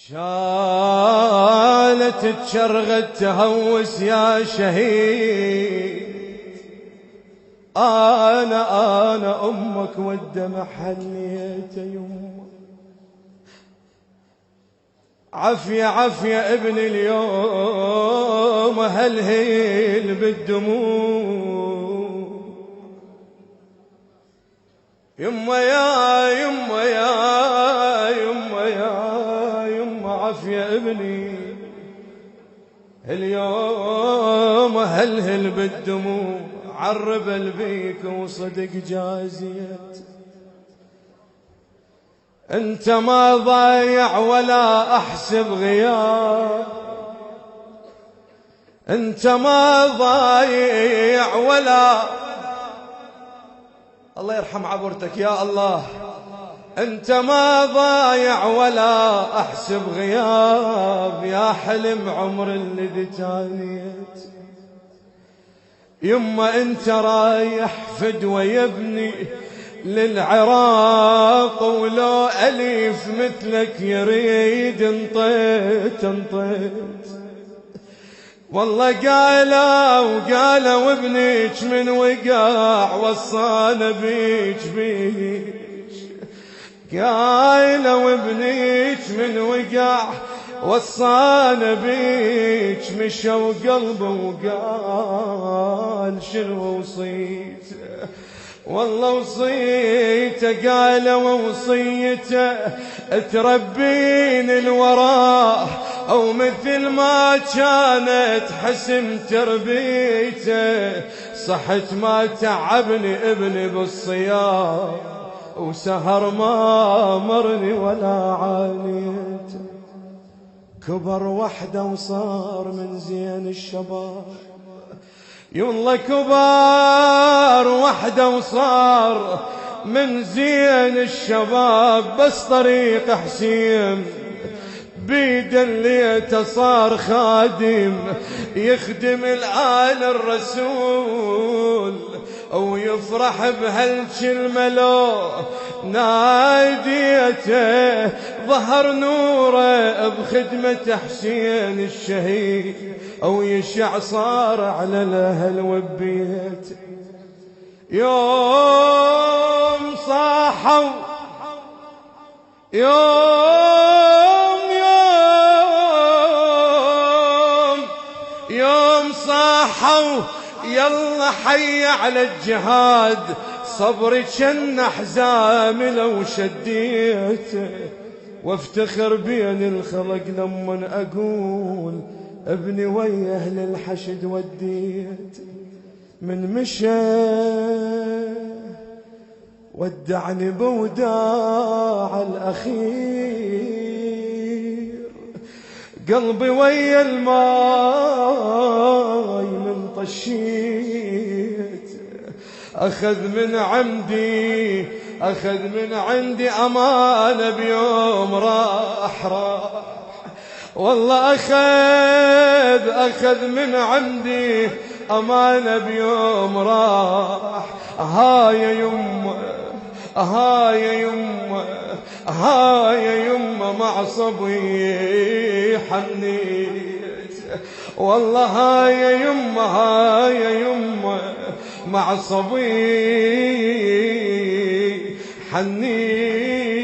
شالت تشرغت تهوس يا شهيد، أنا أمك والدمع حنيت يمك. عافية عافية ابن اليوم هلهل بالدموع. يما يا يما يا يما يا يما عافية ابني اليوم هلهل بالدموع. عرب البيك وصدق جازيت، انت ما ضايع ولا احسب غياب، انت ما ضايع ولا الله يرحم عبرتك يا الله، انت ما ضايع ولا احسب غياب. يا حلم عمر اللي دتانيت، يما انت رايح فدوى يا ابني للعراق، ولو أليف مثلك يريد انطيت. والله قالوا ابنك من وقع وصانا بيك قالوا ابنك من وقع وصانا بيك. مشى وقلبه وقال شنو وصيت، والله وصيته قالوا وصيته تربين الوراء، أو مثل ما كانت حسن تربيته. صحت ما تعبني ابني بالصيام، وسهر ما مرني ولا عانيت. كبر وحده وصار من زين الشباب، يلا كبر وحده وصار من زين الشباب. بس طريق حسين بيد اللي صار خادم، يخدم الآل الرسول ويفرح بهالكلمة لو ناديته. ظهر نوره بخدمة حسين الشهيد، أو يشع صار على الأهل وبيت. يوم صاحوا يوم صاحوا يلا حي على الجهاد. صبري كان حزام لو شديته، وافتخر بين الخلق لما اقول ابني ويا اهل الحشد وديت. من مشى ودعني بوداع الاخير، قلبي ويا الماي من طشيت. أخذ من عندي أمانة بيوم راح والله أخذ من عندي أمانة بيوم راح. ها يا يما مع صبي حنيت. والله ها يا يما مع صبي حنيت.